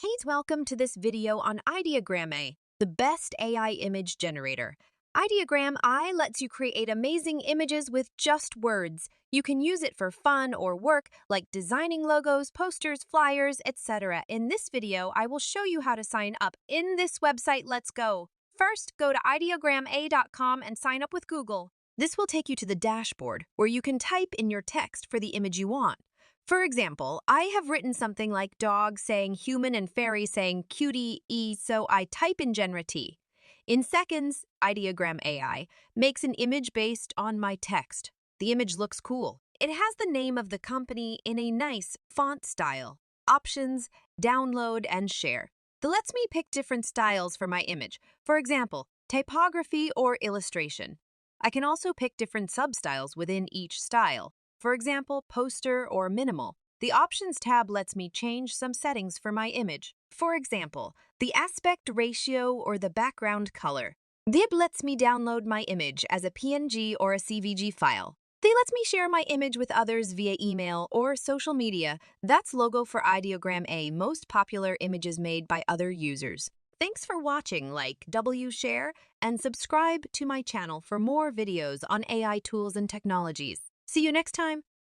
Hey, welcome to this video on Ideogram A, the best AI image generator. Ideogram I lets you create amazing images with just words. You can use it for fun or work, like designing logos, posters, flyers, etc. In this video, I will show you how to sign up in this website. Let's go. First, go to ideograma.com and sign up with Google. This will take you to the dashboard, where you can type in your text for the image you want. For example, I have written something like dog saying human and fairy saying cutie e, so I type in Genera T. In seconds, Ideogram AI makes an image based on my text. The image looks cool. It has the name of the company in a nice font style. Options, download, and share. That lets me pick different styles for my image. For example, typography or illustration. I can also pick different substyles within each style. For example, poster or minimal. The Options tab lets me change some settings for my image. For example, the aspect ratio or the background color. Dib lets me download my image as a PNG or a CVG file. They lets me share my image with others via email or social media. That's logo for Ideogram A, most popular images made by other users. Thanks for watching. Like, share, and subscribe to my channel for more videos on AI tools and technologies. See you next time.